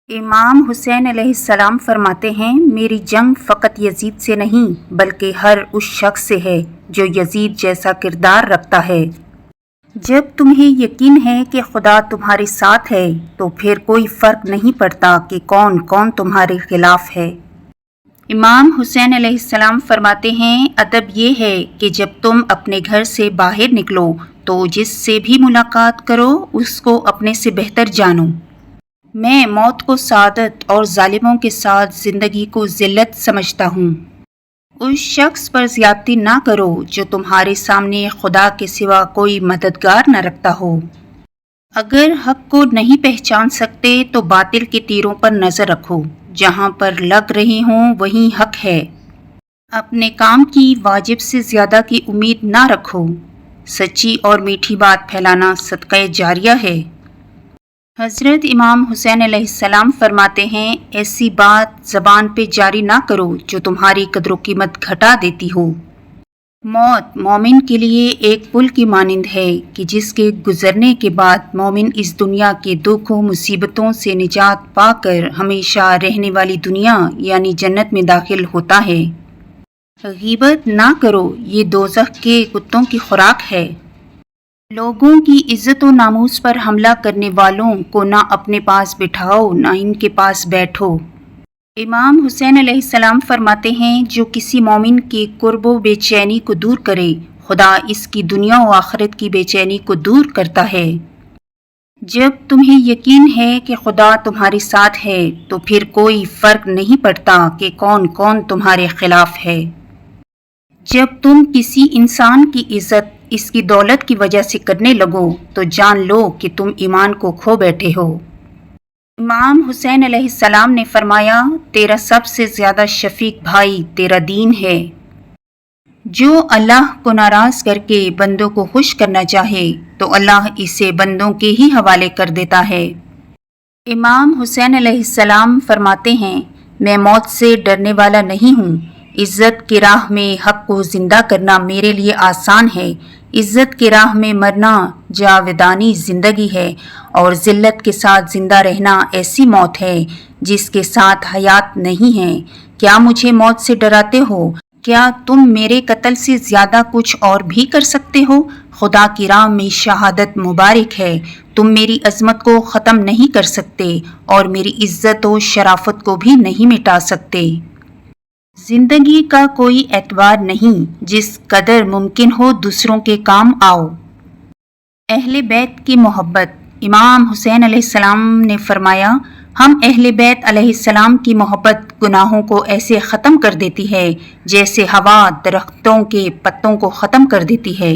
امام حسین علیہ السلام فرماتے ہیں، میری جنگ فقط یزید سے نہیں بلکہ ہر اس شخص سے ہے جو یزید جیسا کردار رکھتا ہے۔ جب تمہیں یقین ہے کہ خدا تمہارے ساتھ ہے تو پھر کوئی فرق نہیں پڑتا کہ کون کون تمہارے خلاف ہے۔ امام حسین علیہ السلام فرماتے ہیں، ادب یہ ہے کہ جب تم اپنے گھر سے باہر نکلو تو جس سے بھی ملاقات کرو اس کو اپنے سے بہتر جانو۔ میں موت کو سعادت اور ظالموں کے ساتھ زندگی کو ذلت سمجھتا ہوں۔ اس شخص پر زیادتی نہ کرو جو تمہارے سامنے خدا کے سوا کوئی مددگار نہ رکھتا ہو۔ اگر حق کو نہیں پہچان سکتے تو باطل کے تیروں پر نظر رکھو، جہاں پر لگ رہے ہوں وہیں حق ہے۔ اپنے کام کی واجب سے زیادہ کی امید نہ رکھو۔ سچی اور میٹھی بات پھیلانا صدقہ جاریہ ہے۔ حضرت امام حسین علیہ السلام فرماتے ہیں، ایسی بات زبان پہ جاری نہ کرو جو تمہاری قدر و قیمت گھٹا دیتی ہو۔ موت مومن کے لیے ایک پل کی مانند ہے کہ جس کے گزرنے کے بعد مومن اس دنیا کے دکھ و مصیبتوں سے نجات پا کر ہمیشہ رہنے والی دنیا یعنی جنت میں داخل ہوتا ہے۔ غیبت نہ کرو، یہ دوزخ کے کتوں کی خوراک ہے۔ لوگوں کی عزت و ناموس پر حملہ کرنے والوں کو نہ اپنے پاس بٹھاؤ نہ ان کے پاس بیٹھو۔ امام حسین علیہ السلام فرماتے ہیں، جو کسی مومن کے کرب و بے چینی کو دور کرے خدا اس کی دنیا و آخرت کی بے چینی کو دور کرتا ہے۔ جب تمہیں یقین ہے کہ خدا تمہارے ساتھ ہے تو پھر کوئی فرق نہیں پڑتا کہ کون کون تمہارے خلاف ہے۔ جب تم کسی انسان کی عزت اس کی دولت کی وجہ سے کرنے لگو تو جان لو کہ تم ایمان کو کھو بیٹھے ہو۔ امام حسین علیہ السلام نے فرمایا، تیرا سب سے زیادہ شفیق بھائی تیرا دین ہے۔ جو اللہ کو ناراض کر کے بندوں کو خوش کرنا چاہے تو اللہ اسے بندوں کے ہی حوالے کر دیتا ہے۔ امام حسین علیہ السلام فرماتے ہیں، میں موت سے ڈرنے والا نہیں ہوں۔ عزت کی راہ میں حق کو زندہ کرنا میرے لیے آسان ہے۔ عزت کی راہ میں مرنا جاودانی زندگی ہے اور ذلت کے ساتھ زندہ رہنا ایسی موت ہے جس کے ساتھ حیات نہیں ہے۔ کیا مجھے موت سے ڈراتے ہو؟ کیا تم میرے قتل سے زیادہ کچھ اور بھی کر سکتے ہو؟ خدا کی راہ میں شہادت مبارک ہے۔ تم میری عظمت کو ختم نہیں کر سکتے اور میری عزت و شرافت کو بھی نہیں مٹا سکتے۔ زندگی کا کوئی اعتبار نہیں، جس قدر ممکن ہو دوسروں کے کام آؤ۔ اہل بیت کی محبت۔ امام حسین علیہ السلام نے فرمایا، ہم اہل بیت علیہ السلام کی محبت گناہوں کو ایسے ختم کر دیتی ہے جیسے ہوا درختوں کے پتوں کو ختم کر دیتی ہے۔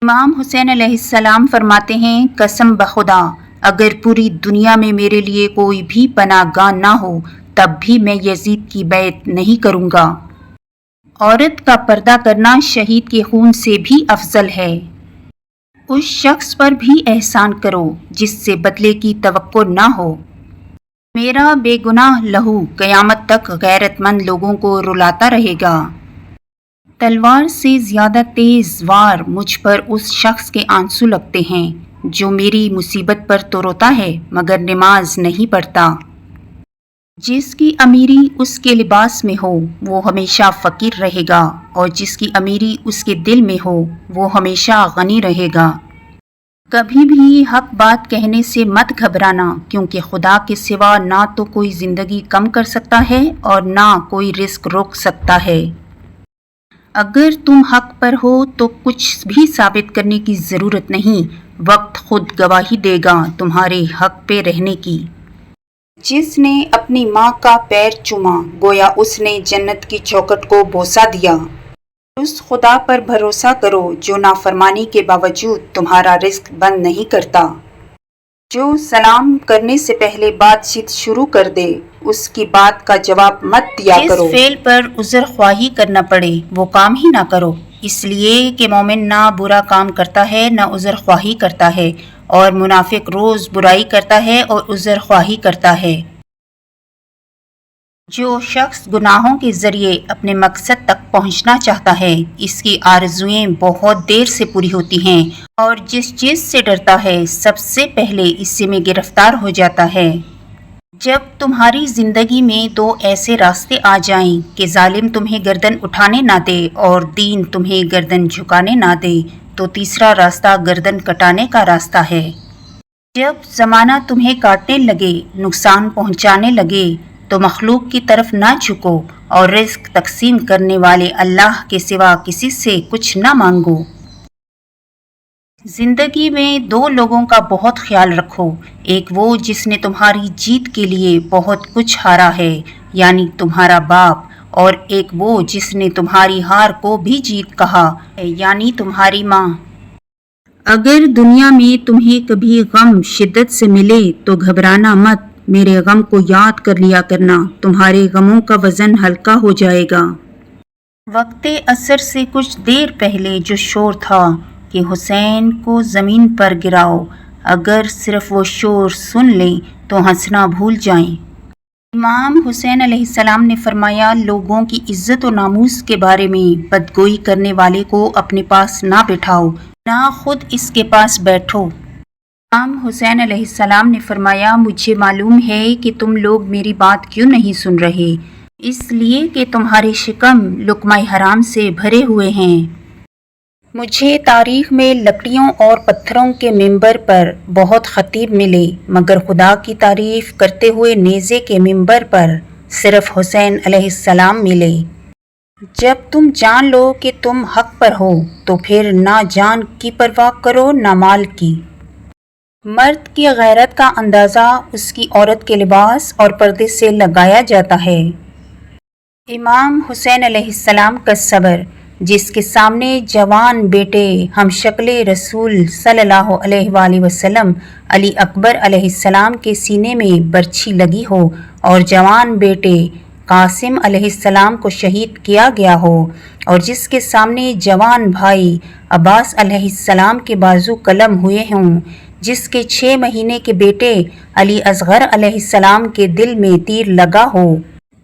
امام حسین علیہ السلام فرماتے ہیں، قسم بخدا اگر پوری دنیا میں میرے لیے کوئی بھی پناہ گاہ نہ ہو تب بھی میں یزید کی بیعت نہیں کروں گا۔ عورت کا پردہ کرنا شہید کے خون سے بھی افضل ہے۔ اس شخص پر بھی احسان کرو جس سے بدلے کی توقع نہ ہو۔ میرا بے گناہ لہو قیامت تک غیرت مند لوگوں کو رلاتا رہے گا۔ تلوار سے زیادہ تیز وار مجھ پر اس شخص کے آنسو لگتے ہیں جو میری مصیبت پر تو روتا ہے مگر نماز نہیں پڑھتا۔ جس کی امیری اس کے لباس میں ہو وہ ہمیشہ فقیر رہے گا اور جس کی امیری اس کے دل میں ہو وہ ہمیشہ غنی رہے گا۔ کبھی بھی حق بات کہنے سے مت گھبرانا، کیونکہ خدا کے سوا نہ تو کوئی زندگی کم کر سکتا ہے اور نہ کوئی رزق روک سکتا ہے۔ اگر تم حق پر ہو تو کچھ بھی ثابت کرنے کی ضرورت نہیں، وقت خود گواہی دے گا تمہارے حق پہ رہنے کی۔ جس نے اپنی ماں کا پیر چوما گویا اس نے جنت کی چوکھٹ کو بوسہ دیا۔ اس خدا پر بھروسہ کرو جو نافرمانی کے باوجود تمہارا رزق بند نہیں کرتا۔ جو سلام کرنے سے پہلے بات چیت شروع کر دے اس کی بات کا جواب مت دیا کرو۔ جس فعل پر عذر خواہی کرنا پڑے وہ کام ہی نہ کرو، اس لیے کہ مومن نہ برا کام کرتا ہے نہ عذر خواہی کرتا ہے، اور منافق روز برائی کرتا ہے اور عذر خواہی کرتا ہے۔ جو شخص گناہوں کے ذریعے اپنے مقصد تک پہنچنا چاہتا ہے اس کی آرزوئیں بہت دیر سے پوری ہوتی ہیں، اور جس چیز سے ڈرتا ہے سب سے پہلے اسی میں گرفتار ہو جاتا ہے۔ جب تمہاری زندگی میں دو ایسے راستے آ جائیں کہ ظالم تمہیں گردن اٹھانے نہ دے اور دین تمہیں گردن جھکانے نہ دے تو تیسرا راستہ گردن کٹانے کا راستہ ہے۔ جب زمانہ تمہیں کاٹنے لگے، نقصان پہنچانے لگے تو مخلوق کی طرف نہ جھکو اور رزق تقسیم کرنے والے اللہ کے سوا کسی سے کچھ نہ مانگو۔ زندگی میں دو لوگوں کا بہت خیال رکھو، ایک وہ جس نے تمہاری جیت کے لیے بہت کچھ ہارا ہے یعنی تمہارا باپ، اور ایک وہ جس نے تمہاری ہار کو بھی جیت کہا ہے یعنی تمہاری ماں۔ اگر دنیا میں تمہیں کبھی غم شدت سے ملے تو گھبرانا مت، میرے غم کو یاد کر لیا کرنا، تمہارے غموں کا وزن ہلکا ہو جائے گا۔ وقت عصر سے کچھ دیر پہلے جو شور تھا کہ حسین کو زمین پر گراؤ، اگر صرف وہ شور سن لیں تو ہنسنا بھول جائیں۔ امام حسین علیہ السلام نے فرمایا، لوگوں کی عزت و ناموس کے بارے میں بدگوئی کرنے والے کو اپنے پاس نہ بٹھاؤ، نہ خود اس کے پاس بیٹھو۔ امام حسین علیہ السلام نے فرمایا، مجھے معلوم ہے کہ تم لوگ میری بات کیوں نہیں سن رہے، اس لیے کہ تمہارے شکم لقمہ حرام سے بھرے ہوئے ہیں۔ مجھے تاریخ میں لکڑیوں اور پتھروں کے منبر پر بہت خطیب ملے، مگر خدا کی تعریف کرتے ہوئے نیزے کے منبر پر صرف حسین علیہ السلام ملے۔ جب تم جان لو کہ تم حق پر ہو تو پھر نہ جان کی پرواہ کرو نہ مال کی۔ مرد کی غیرت کا اندازہ اس کی عورت کے لباس اور پردے سے لگایا جاتا ہے۔ امام حسین علیہ السلام کا صبر، جس کے سامنے جوان بیٹے ہم شکل رسول صلی اللہ علیہ وآلہ وسلم علی اکبر علیہ السلام کے سینے میں برچھی لگی ہو اور جوان بیٹے قاسم علیہ السلام کو شہید کیا گیا ہو، اور جس کے سامنے جوان بھائی عباس علیہ السلام کے بازو قلم ہوئے ہوں، جس کے 6 مہینے کے بیٹے علی اصغر علیہ السلام کے دل میں تیر لگا ہو،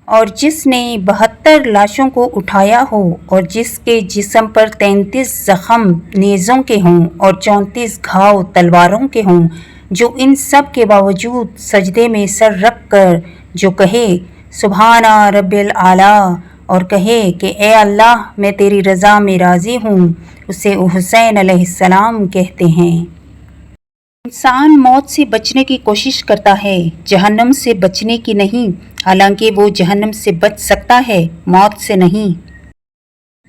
اور جس نے 72 لاشوں کو اٹھایا ہو، اور جس کے جسم پر 33 زخم نیزوں کے ہوں اور 34 گھاؤ تلواروں کے ہوں، جو ان سب کے باوجود سجدے میں سر رکھ کر جو کہے سبحان رب الاعلیٰ اور کہے کہ اے اللہ میں تیری رضا میں راضی ہوں، اسے حسین علیہ السلام کہتے ہیں۔ انسان موت سے بچنے کی کوشش کرتا ہے، جہنم سے بچنے کی نہیں، حالانکہ وہ جہنم سے بچ سکتا ہے، موت سے نہیں۔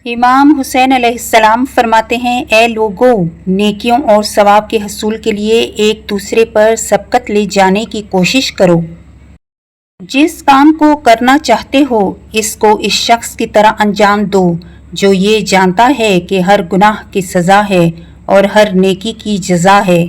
امام حسین علیہ السلام فرماتے ہیں، اے لوگو، نیکیوں اور ثواب کے حصول کے لیے ایک دوسرے پر سبقت لے جانے کی کوشش کرو۔ جس کام کو کرنا چاہتے ہو اس کو اس شخص کی طرح انجام دو جو یہ جانتا ہے کہ ہر گناہ کی سزا ہے اور ہر نیکی کی جزا ہے۔